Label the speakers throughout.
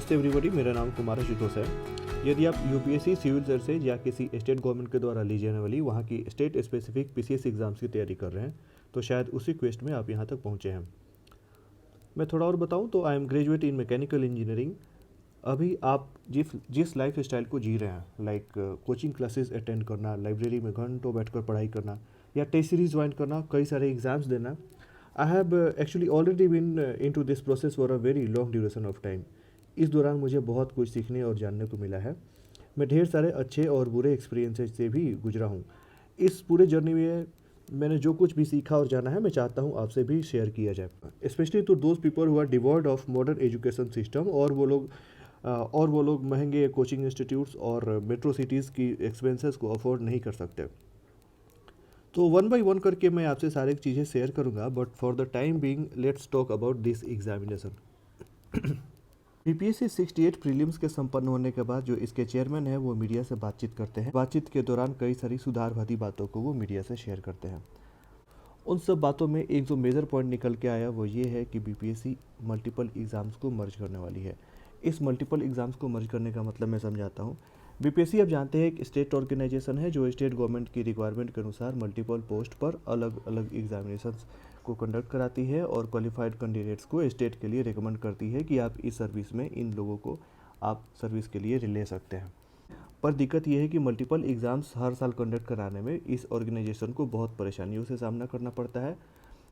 Speaker 1: नमस्ते एवरीबॉडी, मेरा नाम कुमार आशुतोष है। यदि आप यूपीएससी सिविल सर्विसेज या किसी स्टेट गवर्नमेंट के द्वारा ली जाने वाली वहाँ की स्टेट स्पेसिफिक पीसीएस एग्ज़ाम्स की तैयारी कर रहे हैं तो शायद उसी क्वेस्ट में आप यहाँ तक पहुँचे हैं। मैं थोड़ा और बताऊँ तो I am graduate in mechanical engineering. अभी आप जिस लाइफ स्टाइल को जी रहे हैं, लाइक कोचिंग क्लासेस अटेंड करना, लाइब्रेरी में घंटों बैठकर पढ़ाई करना या टेस्ट सीरीज ज्वाइन करना, कई सारे एग्जाम्स देना, I have actually already been into this process for a very long duration of time. इस दौरान मुझे बहुत कुछ सीखने और जानने को मिला है। मैं ढेर सारे अच्छे और बुरे एक्सपीरियंसेस से भी गुजरा हूँ। इस पूरे जर्नी में मैंने जो कुछ भी सीखा और जाना है, मैं चाहता हूँ आपसे भी शेयर किया जाए, specially to those people who are devoid of modern education system और वो लोग महंगे कोचिंग इंस्टीट्यूट्स और मेट्रो सिटीज़ की एक्सपेंसेस को अफोर्ड नहीं कर सकते। तो वन बाय वन करके मैं आपसे सारी चीज़ें शेयर करूंगा, but for the time being let's talk about this examination. BPSC 68 prelims के संपन्न होने के बाद जो इसके चेयरमैन है वो मीडिया से बातचीत करते हैं। बातचीत के दौरान कई सारी सुधारवादी बातों को वो मीडिया से शेयर करते हैं। उन सब बातों में एक जो मेजर पॉइंट निकल के आया वो ये है कि बीपीएससी मल्टीपल एग्ज़ाम्स को मर्ज करने वाली है। इस मल्टीपल एग्ज़ाम्स को मर्ज करने का मतलब मैं समझाता हूँ। बीपीएससी आप जानते हैं एक स्टेट ऑर्गेनाइजेशन है जो स्टेट गवर्नमेंट की रिक्वायरमेंट के अनुसार मल्टीपल पोस्ट पर अलग अलग एग्जामिनेशंस को कंडक्ट कराती है और क्वालिफाइड कैंडिडेट्स को स्टेट के लिए रिकमेंड करती है कि आप इस सर्विस में इन लोगों को आप सर्विस के लिए ले सकते हैं। पर दिक्कत यह है कि मल्टीपल एग्ज़ाम्स हर साल कंडक्ट कराने में इस ऑर्गेनाइजेशन को बहुत परेशानियों से सामना करना पड़ता है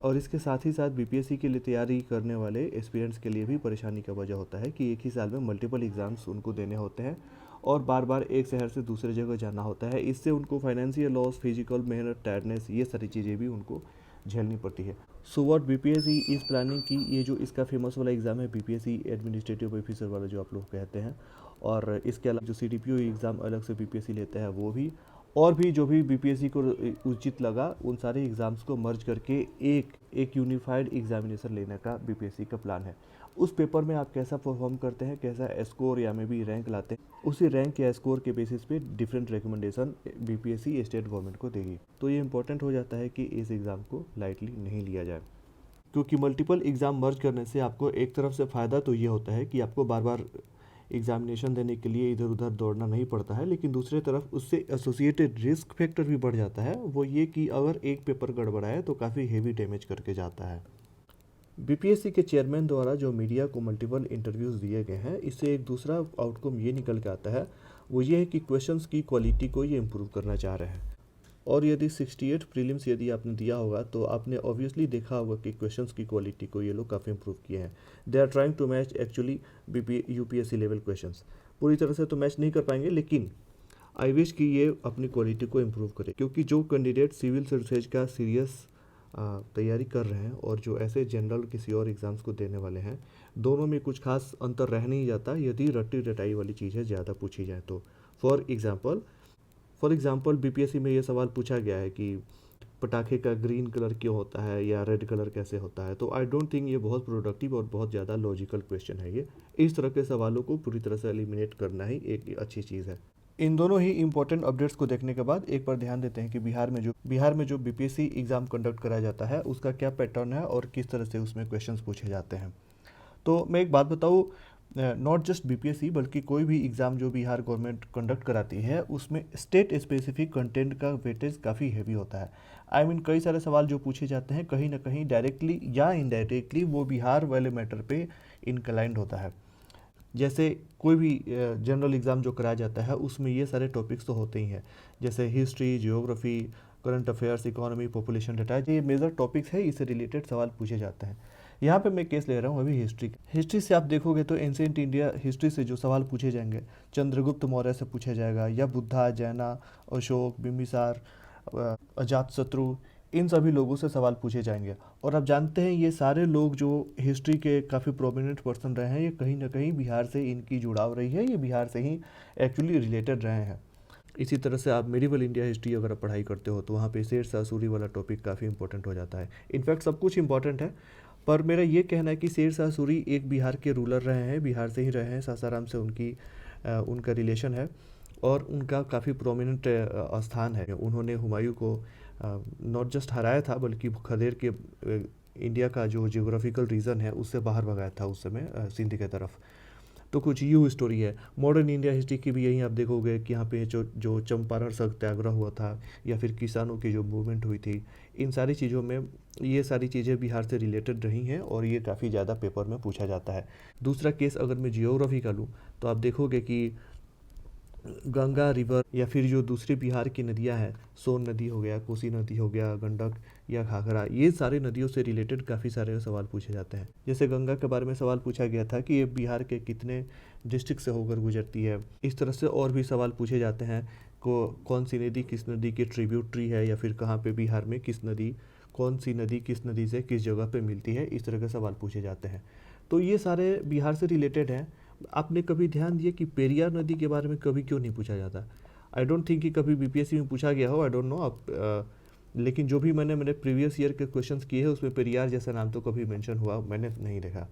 Speaker 1: और इसके साथ ही साथ बीपीएससी के लिए तैयारी करने वाले एस्पिरेंट्स के लिए भी परेशानी का वजह होता है कि एक ही साल में मल्टीपल एग्ज़ाम्स उनको देने होते हैं और बार बार एक शहर से दूसरे जगह जाना होता है। इससे उनको फाइनेंशियल लॉस, फिजिकल मेहनत, टायर्डनेस, ये सारी चीज़ें भी उनको झेलनी पड़ती है। So what BPSC is planning की ये जो इसका फेमस वाला एग्ज़ाम है बीपीएससी एडमिनिस्ट्रेटिव ऑफिसर वाला जो आप लोग कहते हैं, और इसके अलावा जो सीडीपीओ एग्ज़ाम अलग से बीपीएससी लेता है वो भी, और भी जो भी बीपीएससी को उचित लगा उन सारे एग्ज़ाम्स को मर्ज करके एक यूनिफाइड एग्जामिनेशन लेने का बीपीएससी का प्लान है। उस पेपर में आप कैसा परफॉर्म करते हैं, कैसा स्कोर या में भी रैंक लाते हैं, उसी रैंक या स्कोर के बेसिस पे different recommendation BPSC state government को देगी। तो ये इंपॉर्टेंट हो जाता है कि इस एग्ज़ाम को लाइटली नहीं लिया जाए, क्योंकि मल्टीपल एग्ज़ाम मर्ज करने से आपको एक तरफ से फ़ायदा तो ये होता है कि आपको बार बार एग्जामिनेशन देने के लिए इधर उधर दौड़ना नहीं पड़ता है, लेकिन दूसरी तरफ उससे एसोसिएटेड रिस्क फैक्टर भी बढ़ जाता है। वो ये कि अगर एक पेपर गड़बड़ाए तो काफ़ी हेवी डैमेज करके जाता है। बीपीएससी के चेयरमैन द्वारा जो मीडिया को मल्टीपल इंटरव्यूज़ दिए गए हैं, इससे एक दूसरा आउटकम ये निकल के आता है, वो ये है कि क्वेश्चंस की क्वालिटी को ये इम्प्रूव करना चाह रहे हैं। और यदि 68 प्रीलिम्स यदि आपने दिया होगा तो आपने ऑब्वियसली देखा होगा कि क्वेश्चंस की क्वालिटी को ये लोग काफ़ी इंप्रूव किए हैं। They are trying to match actually UPSC level questions. पूरी तरह से तो मैच नहीं कर पाएंगे, लेकिन आई विश कि ये अपनी क्वालिटी को इम्प्रूव करे, क्योंकि जो कैंडिडेट सिविल सर्विसेज का सीरियस तैयारी कर रहे हैं और जो ऐसे जनरल किसी और एग्ज़ाम्स को देने वाले हैं, दोनों में कुछ खास अंतर रह नहीं जाता यदि रट्टी रटाई वाली चीज़ें ज़्यादा पूछी जाए तो। फॉर एग्ज़ाम्पल बीपीएससी में ये सवाल पूछा गया है कि पटाखे का ग्रीन कलर क्यों होता है या रेड कलर कैसे होता है, तो आई डोंट थिंक ये बहुत प्रोडक्टिव और बहुत ज़्यादा लॉजिकल क्वेश्चन है। ये इस तरह के सवालों को पूरी तरह से एलिमिनेट करना ही एक अच्छी चीज़ है। इन दोनों ही इंपॉर्टेंट अपडेट्स को देखने के बाद एक बार ध्यान देते हैं कि बिहार में जो बीपीएससी एग्ज़ाम कंडक्ट कराया जाता है उसका क्या पैटर्न है और किस तरह से उसमें क्वेश्चंस पूछे जाते हैं। तो मैं एक बात बताऊँ, नॉट जस्ट बीपीएससी बल्कि कोई भी एग्ज़ाम जो बिहार गवर्नमेंट कंडक्ट कराती है उसमें स्टेट स्पेसिफिक कंटेंट का वेटेज काफ़ी हैवी होता है। आई मीन कई सारे सवाल जो पूछे जाते हैं कहीं ना कहीं डायरेक्टली या इनडायरेक्टली वो बिहार वाले मैटर पे इनक्लाइंड होता है। जैसे कोई भी जनरल एग्ज़ाम जो कराया जाता है उसमें ये सारे टॉपिक्स तो होते ही हैं, जैसे history, geography, current affairs, economy, population data, ये मेजर टॉपिक्स है, इससे रिलेटेड सवाल पूछे जाते हैं। यहाँ पे मैं केस ले रहा हूँ अभी हिस्ट्री से। आप देखोगे तो एंशिएंट इंडिया हिस्ट्री से जो सवाल पूछे जाएंगे, चंद्रगुप्त मौर्य से पूछा जाएगा या बुद्धा, जैना, अशोक, बिम्बिसार, अजातशत्रु, इन सभी लोगों से सवाल पूछे जाएंगे। और आप जानते हैं ये सारे लोग जो हिस्ट्री के काफ़ी प्रोमिनेंट पर्सन रहे हैं, ये कहीं ना कहीं बिहार से इनकी जुड़ाव रही है, ये बिहार से ही एक्चुअली रिलेटेड रहे हैं। इसी तरह से आप मेडिवल इंडिया हिस्ट्री अगर आप पढ़ाई करते हो तो वहाँ पे शेरशाह सूरी वाला टॉपिक काफ़ी इंपॉर्टेंट हो जाता है। इनफैक्ट सब कुछ इंपॉर्टेंट है, पर मेरा ये कहना है कि शेरशाह सूरी एक बिहार के रूलर रहे हैं, बिहार से ही रहे हैं, सासाराम से उनका रिलेशन है और उनका काफ़ी प्रोमिनेंट स्थान है। उन्होंने हुमायूं को नॉट जस्ट हराया था बल्कि खदेड़ के इंडिया का जो जियोग्राफिकल रीजन है उससे बाहर भगाया था उस समय सिंध के तरफ। तो कुछ यूँ स्टोरी है। मॉडर्न इंडिया हिस्ट्री की भी यहीं आप देखोगे कि यहाँ पे जो जो चंपारण सत्याग्रह हुआ था या फिर किसानों की जो मूवमेंट हुई थी, इन सारी चीज़ों में ये सारी चीज़ें बिहार से रिलेटेड रही हैं और ये काफ़ी ज़्यादा पेपर में पूछा जाता है। दूसरा केस अगर मैं जियोग्राफी का लूँ तो आप देखोगे कि गंगा रिवर या फिर जो दूसरी बिहार की नदियां हैं, सोन नदी हो गया, कोसी नदी हो गया, गंडक या घाघरा, ये सारी नदियों से रिलेटेड काफ़ी सारे सवाल पूछे जाते हैं। जैसे गंगा के बारे में सवाल पूछा गया था कि ये बिहार के कितने डिस्ट्रिक्ट से होकर गुजरती है। इस तरह से और भी सवाल पूछे जाते हैं को कौन सी नदी किस नदी की ट्रिब्यूटरी है या फिर कहाँ पे बिहार में किस नदी, कौन सी नदी किस नदी से किस जगह पे मिलती है, इस तरह के सवाल पूछे जाते हैं। तो ये सारे बिहार से रिलेटेड हैं। आपने कभी ध्यान दिया कि पेरियार नदी के बारे में कभी क्यों नहीं पूछा जाता? आई डोंट थिंक कि कभी बीपीएससी में पूछा गया हो, आई डोंट नो आप लेकिन जो भी मैंने प्रीवियस ईयर के क्वेश्चंस किए हैं उसमें पेरियार जैसा नाम तो कभी मेंशन हुआ मैंने नहीं देखा।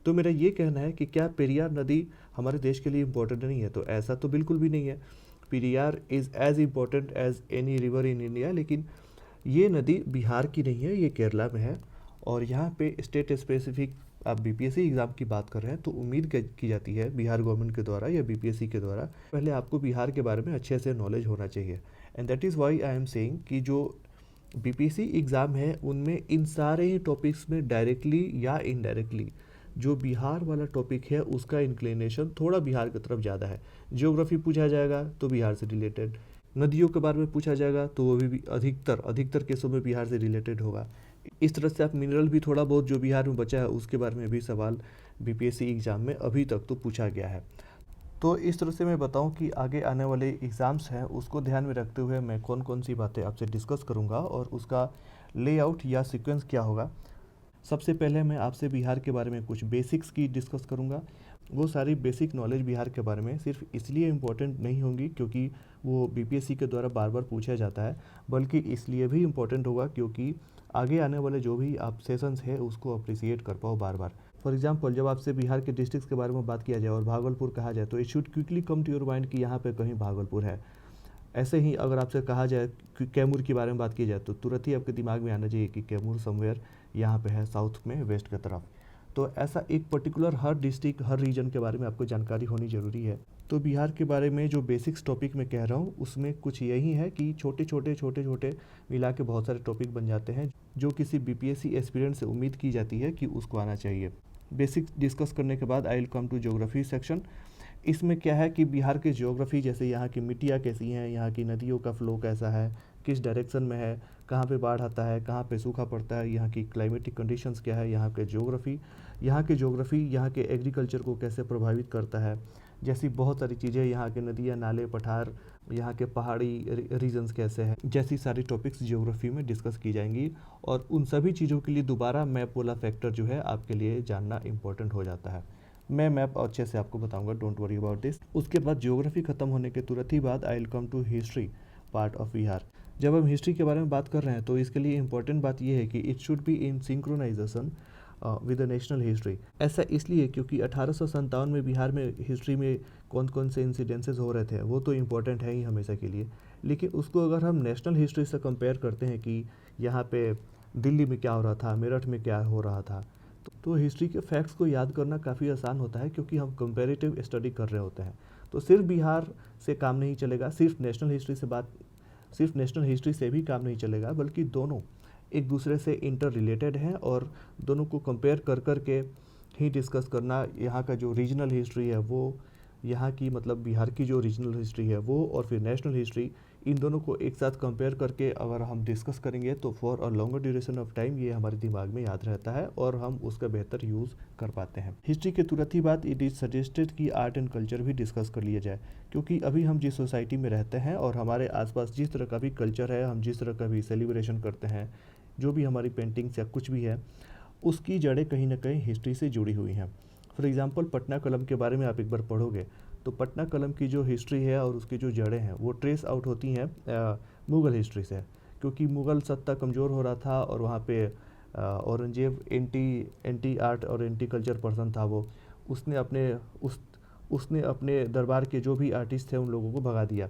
Speaker 1: तो मेरा ये कहना है कि क्या पेरियार नदी हमारे देश के लिए इम्पोर्टेंट नहीं है? तो ऐसा तो बिल्कुल भी नहीं है। Periyar is as important as any river in India, लेकिन ये नदी बिहार की नहीं है, ये केरला में है। और यहाँ पे स्टेट स्पेसिफिक आप बीपीएससी एग्ज़ाम की बात कर रहे हैं तो उम्मीद की जाती है बिहार गवर्नमेंट के द्वारा या बीपीएससी के द्वारा पहले आपको बिहार के बारे में अच्छे से नॉलेज होना चाहिए। And that is why I am saying कि जो बीपीएससी एग्ज़ाम है उनमें इन सारे ही टॉपिक्स में डायरेक्टली या इनडायरेक्टली जो बिहार वाला टॉपिक है उसका इंक्लिनेशन थोड़ा बिहार की तरफ ज़्यादा है। जियोग्राफी पूछा जाएगा तो बिहार से रिलेटेड, नदियों के बारे में पूछा जाएगा तो वो भी अधिकतर केसों में बिहार से रिलेटेड होगा। इस तरह से आप मिनरल भी थोड़ा बहुत जो बिहार में बचा है उसके बारे में भी सवाल बीपीएससी एग्ज़ाम में अभी तक तो पूछा गया है। तो इस तरह से मैं बताऊं कि आगे आने वाले एग्ज़ाम्स हैं उसको ध्यान में रखते हुए मैं कौन कौन सी बातें आपसे डिस्कस करूंगा और उसका लेआउट या सीक्वेंस क्या होगा। सबसे पहले मैं आपसे बिहार के बारे में कुछ बेसिक्स की डिस्कस करूंगा। वो सारी बेसिक नॉलेज बिहार के बारे में सिर्फ इसलिए इम्पोर्टेंट नहीं होंगी क्योंकि वो बीपीएससी के द्वारा बार बार पूछा जाता है, बल्कि इसलिए भी इम्पोर्टेंट होगा क्योंकि आगे आने वाले जो भी आप सेशंस है उसको अप्रिसिएट कर पाओ बार बार। फॉर एग्जांपल जब आपसे बिहार के डिस्ट्रिक्ट्स के बारे में बात किया जाए और भागलपुर कहा जाए तो it should quickly come to your mind कि यहाँ पे कहीं भागलपुर है। ऐसे ही अगर आपसे कहा जाए कि कैमूर के बारे में बात की जाए तो तुरंत ही आपके दिमाग में आना चाहिए कि कैमूर समवेयर यहाँ पे है साउथ में वेस्ट की तरफ। तो ऐसा एक पर्टिकुलर हर डिस्ट्रिक्ट हर रीजन के बारे में आपको जानकारी होनी ज़रूरी है। तो बिहार के बारे में जो बेसिक्स टॉपिक मैं कह रहा हूँ उसमें कुछ यही है कि छोटे छोटे मिला के बहुत सारे टॉपिक बन जाते हैं जो किसी बीपीएससी एस्पिरेंट से उम्मीद की जाती है कि उसको आना चाहिए। बेसिक्स डिस्कस करने के बाद I will come to geography section. इसमें क्या है कि बिहार की ज्योग्राफी जैसे यहाँ की मिट्टियाँ कैसी हैं, यहाँ की नदियों का फ्लो कैसा है, किस डायरेक्शन में है, कहाँ पे बाढ़ आता है, कहाँ पे सूखा पड़ता है, यहाँ की क्लाइमेटिक कंडीशंस क्या है, यहाँ के ज्योग्राफी यहाँ के एग्रीकल्चर को कैसे प्रभावित करता है, जैसी बहुत सारी चीज़ें, यहाँ के नदियाँ नाले पठार, यहाँ के पहाड़ी रीजन्स कैसे हैं, जैसी सारी टॉपिक्स ज्योग्राफी में डिस्कस की जाएंगी। और उन सभी चीज़ों के लिए दोबारा मैप वाला फैक्टर जो है आपके लिए जानना इम्पोर्टेंट हो जाता है। मैं मैप अच्छे से आपको बताऊंगा, डोंट वरी अबाउट दिस। उसके बाद ज्योग्राफी खत्म होने के तुरंत ही बाद I will come to history part of Bihar. जब हम हिस्ट्री के बारे में बात कर रहे हैं तो इसके लिए इंपॉर्टेंट बात यह है कि it should be in synchronization with the national history. ऐसा इसलिए क्योंकि 1857 में बिहार में हिस्ट्री में कौन कौन से इंसिडेंसेस हो रहे थे वो तो इम्पोर्टेंट है ही हमेशा के लिए, लेकिन उसको अगर हम नेशनल हिस्ट्री से कंपेयर करते हैं कि यहाँ पे दिल्ली में क्या हो रहा था, मेरठ में क्या हो रहा था, तो हिस्ट्री के फैक्ट्स को याद करना काफ़ी आसान होता है क्योंकि हम कंपैरेटिव स्टडी कर रहे होते हैं। तो सिर्फ बिहार से काम नहीं चलेगा, सिर्फ नेशनल हिस्ट्री से भी काम नहीं चलेगा, बल्कि दोनों एक दूसरे से इंटर रिलेटेड हैं और दोनों को कंपेयर कर कर के ही डिस्कस करना। यहाँ का जो रीजनल हिस्ट्री है वो, यहाँ की मतलब बिहार की जो रीजनल हिस्ट्री है वो, और फिर नेशनल हिस्ट्री, इन दोनों को एक साथ कंपेयर करके अगर हम डिस्कस करेंगे तो for a longer duration of time ये हमारे दिमाग में याद रहता है और हम उसका बेहतर यूज़ कर पाते हैं। हिस्ट्री के तुरंत ही बाद इट इज़ सजेस्टेड कि आर्ट एंड कल्चर भी डिस्कस कर लिया जाए, क्योंकि अभी हम जिस सोसाइटी में रहते हैं और हमारे आसपास जिस तरह का भी कल्चर है, हम जिस तरह का भी सेलिब्रेशन करते हैं, जो भी हमारी पेंटिंग्स या कुछ भी है, उसकी जड़ें कहीं ना कहीं हिस्ट्री से जुड़ी हुई हैं। फॉर एग्ज़ाम्पल पटना कलम के बारे में आप एक बार पढ़ोगे तो पटना कलम की जो हिस्ट्री है और उसकी जो जड़ें हैं वो ट्रेस आउट होती हैं मुग़ल हिस्ट्री से, क्योंकि मुग़ल सत्ता कमज़ोर हो रहा था और वहाँ पे औरंगजेब एंटी आर्ट और एंटी कल्चर पर्सन था। वो उसने अपने दरबार के जो भी आर्टिस्ट थे उन लोगों को भगा दिया।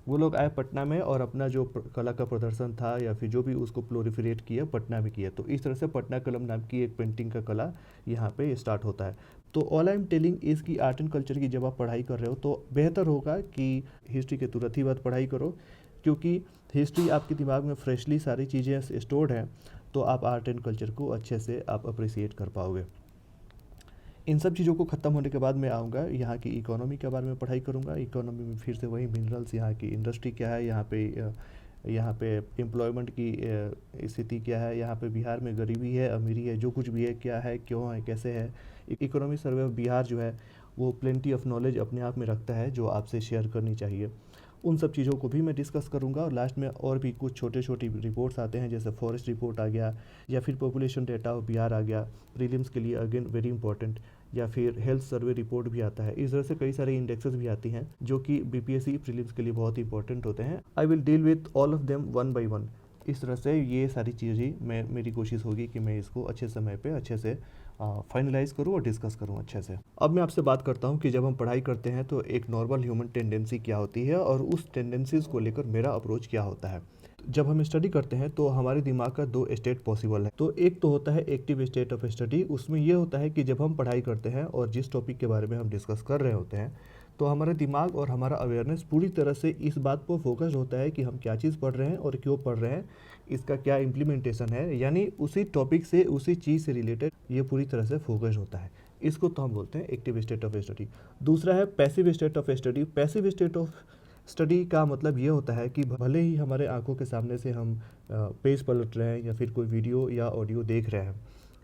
Speaker 1: वो लोग आए पटना में और अपना जो कला का प्रदर्शन था या फिर जो भी उसको प्लोरिफरेट किया पटना में किया। तो इस तरह से पटना कलम नाम की एक पेंटिंग का कला यहाँ पे स्टार्ट होता है। तो all I am telling is की आर्ट एंड कल्चर की जब आप पढ़ाई कर रहे हो तो बेहतर होगा कि हिस्ट्री के तुरंत ही बाद पढ़ाई करो, क्योंकि हिस्ट्री आपके दिमाग में फ्रेशली सारी चीज़ें स्टोर्ड हैं, तो आप आर्ट एंड कल्चर को अच्छे से आप अप्रिसिएट कर पाओगे। इन सब चीज़ों को ख़त्म होने के बाद मैं आऊँगा यहाँ की इकोनॉमी के बारे में पढ़ाई करूँगा। इकोनॉमी में फिर से वही मिनरल्स, यहाँ की इंडस्ट्री क्या है, यहाँ पे एम्प्लॉयमेंट की स्थिति क्या है, यहाँ पे बिहार में गरीबी है, अमीरी है, जो कुछ भी है, क्या है, क्यों है, कैसे है। इकोनॉमी सर्वे ऑफ बिहार जो है वो प्लेंटी ऑफ नॉलेज अपने आप में रखता है जो आपसे शेयर करनी चाहिए। उन सब चीज़ों को भी मैं डिस्कस करूँगा और लास्ट में और भी कुछ छोटे छोटे रिपोर्ट्स आते हैं, जैसे फॉरेस्ट रिपोर्ट आ गया या फिर पॉपुलेशन डेटा ऑफ बिहार आ गया, प्रीलिम्स के लिए अगेन वेरी इंपॉर्टेंट, या फिर हेल्थ सर्वे रिपोर्ट भी आता है। इस तरह से कई सारे इंडेक्सेस भी आती हैं जो कि बीपीएससी प्रीलिम्स के लिए बहुत ही इंपॉर्टेंट होते हैं। I will deal with all of them one by one. इस तरह से ये सारी चीज़ें मेरी कोशिश होगी कि मैं इसको अच्छे समय पे अच्छे से फाइनलाइज करूँ और डिस्कस करूँ अच्छे से। अब मैं आपसे बात करता हूँ कि जब हम पढ़ाई करते हैं तो एक नॉर्मल ह्यूमन टेंडेंसी क्या होती है और उस टेंडेंसीज़ को लेकर मेरा अप्रोच क्या होता है। जब हम स्टडी करते हैं तो हमारे दिमाग का दो स्टेट पॉसिबल है। तो एक तो होता है एक्टिव स्टेट ऑफ स्टडी। उसमें ये होता है कि जब हम पढ़ाई करते हैं और जिस टॉपिक के बारे में हम डिस्कस कर रहे होते हैं तो हमारा दिमाग और हमारा अवेयरनेस पूरी तरह से इस बात पर फोकस होता है कि हम क्या चीज़ पढ़ रहे हैं और क्यों पढ़ रहे हैं, इसका क्या इम्प्लीमेंटेशन है, यानी उसी टॉपिक से उसी चीज़ से रिलेटेड ये पूरी तरह से फोकस होता है। इसको तो हम बोलते हैं एक्टिव स्टेट ऑफ स्टडी। दूसरा है passive state of study. Passive state of study का मतलब ये होता है कि भले ही हमारे आंखों के सामने से हम पेज पलट रहे हैं या फिर कोई वीडियो या ऑडियो देख रहे हैं,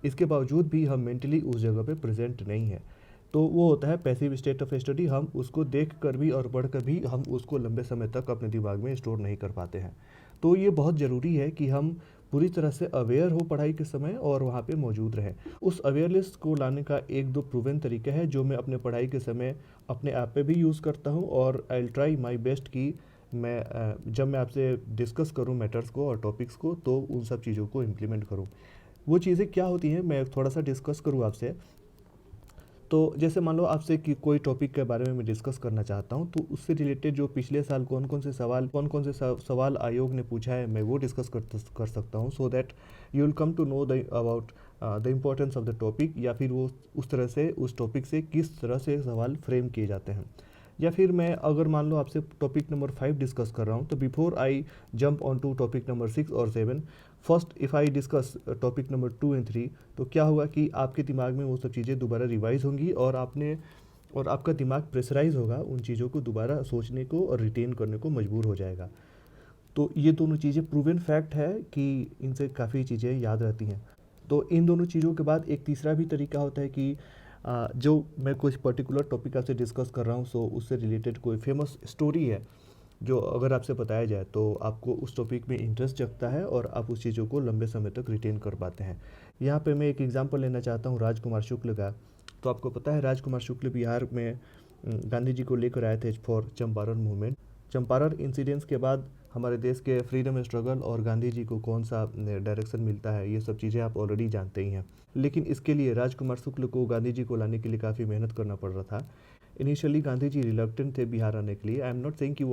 Speaker 1: इसके बावजूद भी हम मेंटली उस जगह पे प्रेजेंट नहीं है, तो वो होता है पैसिव स्टेट ऑफ स्टडी। हम उसको देख कर भी और पढ़ कर भी हम उसको लंबे समय तक अपने दिमाग में स्टोर नहीं कर पाते हैं। तो ये बहुत ज़रूरी है कि हम पूरी तरह से अवेयर हो पढ़ाई के समय और वहाँ पे मौजूद रहें। उस अवेयरनेस को लाने का एक दो प्रूवन तरीका है जो मैं अपने पढ़ाई के समय अपने ऐप पे भी यूज़ करता हूँ, और I will try my best कि जब मैं आपसे डिस्कस करूँ मैटर्स को और टॉपिक्स को तो उन सब चीज़ों को इम्प्लीमेंट करूँ। वो चीज़ें क्या होती हैं मैं थोड़ा सा डिस्कस करूँ आपसे। तो जैसे मान लो आपसे कि कोई टॉपिक के बारे में मैं डिस्कस करना चाहता हूँ, तो उससे रिलेटेड जो पिछले साल कौन कौन से सवाल आयोग ने पूछा है मैं वो डिस्कस कर सकता हूँ, so that you will come to know the about the importance of the topic, या फिर वो उस तरह से उस टॉपिक से किस तरह से सवाल फ्रेम किए जाते हैं। या फिर मैं अगर मान लो आपसे टॉपिक नंबर 5 डिस्कस कर रहा हूँ, तो before I jump on to topic number 6 और 7, first if I discuss topic number 2 and 3, तो क्या होगा कि आपके दिमाग में वो सब चीज़ें दोबारा रिवाइज होंगी और आपका दिमाग प्रेशराइज होगा उन चीज़ों को दोबारा सोचने को और रिटेन करने को मजबूर हो जाएगा। तो ये दोनों चीज़ें प्रूवन फैक्ट है कि इनसे काफ़ी चीज़ें याद रहती हैं। तो इन दोनों चीज़ों के बाद एक तीसरा भी तरीका होता है कि जो मैं कुछ पर्टिकुलर टॉपिक आपसे डिस्कस कर रहा हूँ, सो उससे रिलेटेड कोई फेमस स्टोरी है जो अगर आपसे बताया जाए तो आपको उस टॉपिक में इंटरेस्ट जगता है और आप उस चीज़ों को लंबे समय तक रिटेन कर पाते हैं। यहाँ पे मैं एक एग्जांपल लेना चाहता हूँ राजकुमार शुक्ल का। तो आपको पता है राजकुमार शुक्ल बिहार में गांधी जी को लेकर आए थे for Champaran movement. Champaran incidents के बाद हमारे देश के फ्रीडम स्ट्रगल और गांधी जी को कौन सा डायरेक्शन मिलता है, ये सब चीज़ें आप ऑलरेडी जानते ही हैं। लेकिन इसके लिए राजकुमार शुक्ल को गांधी जी को लाने के लिए काफ़ी मेहनत करना पड़ रहा था। इनिशियली गांधी जी रिलक्टेंट थे बिहार आने के लिए। आई एम नॉट सेइंग कि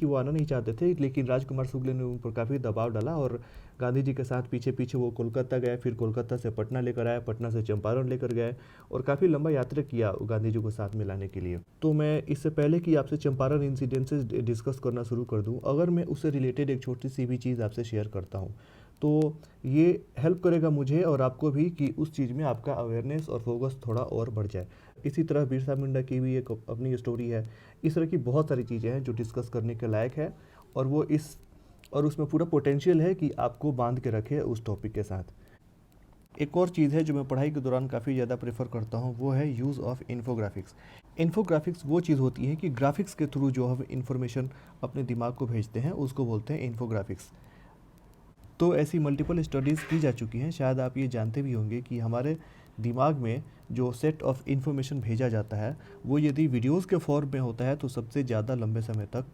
Speaker 1: वो आना नहीं चाहते थे, लेकिन राजकुमार शुक्ल ने उन पर काफ़ी दबाव डाला और गांधी जी के साथ पीछे पीछे वो कोलकाता गए, फिर कोलकाता से पटना लेकर आए, पटना से चंपारण लेकर गए और काफ़ी लंबा यात्रा किया गांधी जी को साथ में लाने के लिए। तो मैं इससे पहले कि आपसे चंपारण इंसिडेंसेस डिस्कस करना शुरू कर दूँ, अगर मैं उससे रिलेटेड एक छोटी सी भी चीज़ आपसे शेयर करता हूँ तो ये हेल्प करेगा मुझे और आपको भी कि उस चीज़ में आपका अवेयरनेस और फोकस थोड़ा और बढ़ जाए। इसी तरह बिरसा मुंडा की भी एक अपनी स्टोरी है। इस तरह की बहुत सारी चीज़ें हैं जो डिस्कस करने के लायक है और उसमें पूरा पोटेंशियल है कि आपको बांध के रखे उस टॉपिक के साथ। एक और चीज़ है जो मैं पढ़ाई के दौरान काफ़ी ज़्यादा प्रेफर करता हूँ, वो है यूज़ ऑफ इन्फोग्राफिक्स। इन्फोग्राफिक्स वो चीज़ होती है कि ग्राफिक्स के थ्रू जो हम इंफॉर्मेशन अपने दिमाग को भेजते हैं उसको बोलते हैं इन्फोग्राफिक्स। तो ऐसी मल्टीपल स्टडीज़ की जा चुकी हैं, शायद आप ये जानते भी होंगे कि हमारे दिमाग में जो सेट ऑफ इन्फॉर्मेशन भेजा जाता है वो यदि वीडियोस के फॉर्म में होता है तो सबसे ज़्यादा लंबे समय तक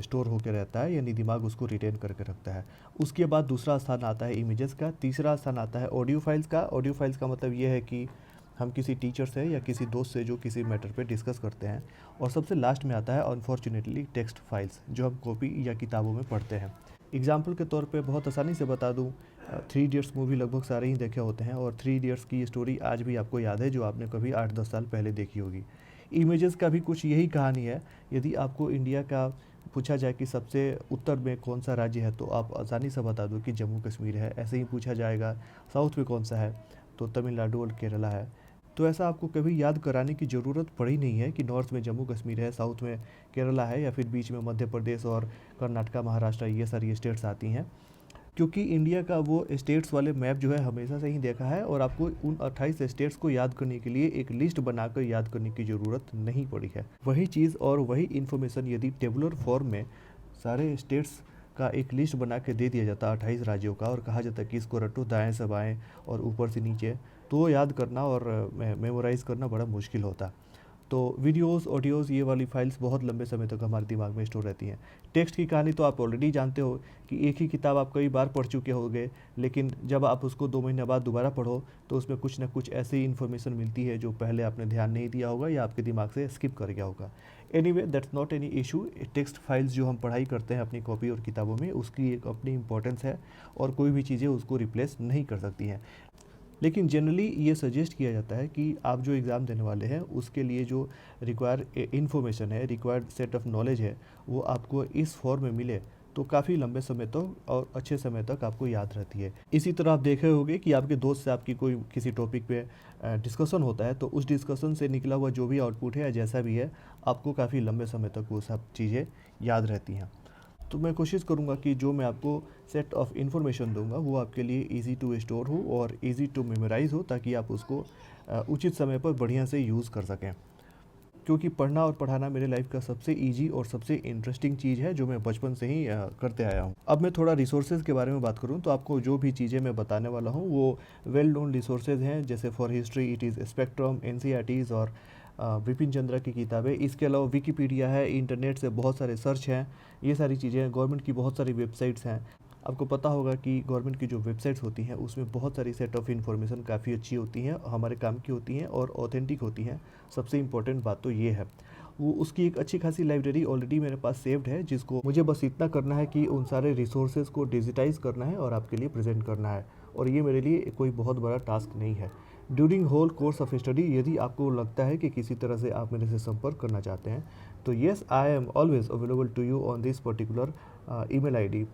Speaker 1: स्टोर होकर रहता है, यानी दिमाग उसको रिटेन करके रखता है। उसके बाद दूसरा स्थान आता है इमेजेस का, तीसरा स्थान आता है ऑडियो फाइल्स का। ऑडियो फाइल्स का मतलब ये है कि हम किसी टीचर से या किसी दोस्त से जो किसी मैटर पे डिस्कस करते हैं। और सबसे लास्ट में आता है अनफॉर्चुनेटली टेक्स्ट फाइल्स, जो हम कॉपी या किताबों में पढ़ते हैं। एग्जाम्पल के तौर पे बहुत आसानी से बता दूं, 3 इडियट्स मूवी लगभग सारे ही देखे होते हैं और 3 इडियट्स की स्टोरी आज भी आपको याद है, जो आपने कभी 8-10 साल पहले देखी होगी। इमेजेस का भी कुछ यही कहानी है। यदि आपको इंडिया का पूछा जाए कि सबसे उत्तर में कौन सा राज्य है, तो आप आसानी से बता दो कि जम्मू कश्मीर है। ऐसे ही पूछा जाएगा साउथ में कौन सा है, तो तमिलनाडु और केरला है। तो ऐसा आपको कभी याद कराने की ज़रूरत पड़ी नहीं है कि नॉर्थ में जम्मू कश्मीर है, साउथ में केरला है, या फिर बीच में मध्य प्रदेश और कर्नाटका, महाराष्ट्र, ये सारी स्टेट्स आती हैं। क्योंकि इंडिया का वो स्टेट्स वाले मैप जो है हमेशा से ही देखा है, और आपको उन 28 स्टेट्स को याद करने के लिए एक लिस्ट बनाकर याद करने की ज़रूरत नहीं पड़ी है। वही चीज़ और वही इन्फॉर्मेशन यदि टेबुलर फॉर्म में सारे स्टेट्स का एक लिस्ट बना के दे दिया जाता 28 राज्यों का, और कहा जाता कि इसको रटो दाएं से बाएं और ऊपर से नीचे, तो याद करना और मेमोराइज़ करना बड़ा मुश्किल होता। तो वीडियोस, ऑडियोज़, ये वाली फाइल्स बहुत लंबे समय तक हमारे दिमाग में स्टोर रहती हैं। टेक्स्ट की कहानी तो आप ऑलरेडी जानते हो कि एक ही किताब आप कई बार पढ़ चुके होंगे, लेकिन जब आप उसको 2 महीने बाद दोबारा पढ़ो तो उसमें कुछ ना कुछ ऐसी इन्फॉर्मेशन मिलती है जो पहले आपने ध्यान नहीं दिया होगा या आपके दिमाग से स्किप कर गया होगा। Anyway, that's not any issue. Text files जो हम पढ़ाई करते हैं अपनी कॉपी और किताबों में, उसकी एक अपनी इंपॉर्टेंस है और कोई भी चीज़ें उसको रिप्लेस नहीं कर सकती हैं। लेकिन जनरली ये सजेस्ट किया जाता है कि आप जो एग्ज़ाम देने वाले हैं उसके लिए जो रिक्वायर्ड इन्फॉर्मेशन है, रिक्वायर्ड सेट ऑफ नॉलेज है, वो आपको इस फॉर्म में मिले तो काफ़ी लंबे समय तक और अच्छे समय तक आपको याद रहती है। इसी तरह आप देखे होंगे कि आपके दोस्त से आपकी कोई किसी टॉपिक पे डिस्कशन होता है, तो उस डिस्कशन से निकला हुआ जो भी आउटपुट है या जैसा भी है, आपको काफ़ी लंबे समय तक वो सब चीज़ें याद रहती हैं। तो मैं कोशिश करूँगा कि जो मैं आपको सेट ऑफ इन्फॉर्मेशन दूंगा वो आपके लिए इजी टू स्टोर हो और इजी टू मेमोराइज़ हो, ताकि आप उसको उचित समय पर बढ़िया से यूज़ कर सकें। क्योंकि पढ़ना और पढ़ाना मेरे लाइफ का सबसे इजी और सबसे इंटरेस्टिंग चीज़ है, जो मैं बचपन से ही करते आया हूँ। अब मैं थोड़ा रिसोर्सेज के बारे में बात करूँ तो आपको जो भी चीज़ें मैं बताने वाला हूँ वो वेल नोन रिसोर्सेज हैं। जैसे for history it is spectrum, NCERTs और विपिन चंद्रा की किताबें। इसके अलावा विकिपीडिया है, इंटरनेट से बहुत सारे सर्च हैं, ये सारी चीज़ें हैं। गवर्नमेंट की बहुत सारी वेबसाइट्स हैं। आपको पता होगा कि गवर्नमेंट की जो वेबसाइट्स होती हैं उसमें बहुत सारी सेट ऑफ इन्फॉर्मेशन काफ़ी अच्छी होती हैं, हमारे काम की होती हैं और ऑथेंटिक होती हैं। सबसे इम्पोर्टेंट बात तो ये है। वो उसकी एक अच्छी खासी लाइब्रेरी ऑलरेडी मेरे पास सेव्ड है, जिसको मुझे बस इतना करना है कि उन सारे रिसोर्सेज को डिजिटाइज़ करना है और आपके लिए प्रेजेंट करना है, और ये मेरे लिए कोई बहुत बड़ा टास्क नहीं है। During whole course of study यदि आपको लगता है कि किसी तरह से आप मेरे से संपर्क करना चाहते हैं, तो yes, I am always available to you on this particular email ID.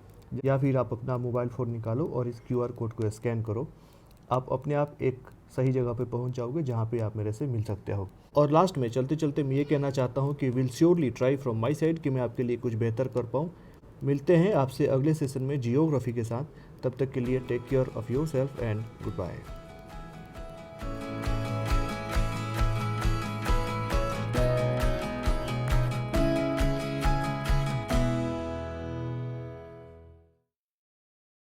Speaker 1: या फिर आप अपना मोबाइल फ़ोन निकालो और इस QR कोड को स्कैन करो, आप अपने आप एक सही जगह पे पहुंच जाओगे जहां पे आप मेरे से मिल सकते हो। और लास्ट में चलते चलते मैं ये कहना चाहता हूं कि will surely try from my side कि मैं आपके लिए कुछ बेहतर कर पाऊँ। मिलते हैं आपसे अगले सेशन में जियोग्राफी के साथ। तब तक के लिए take care of yourself and good bye.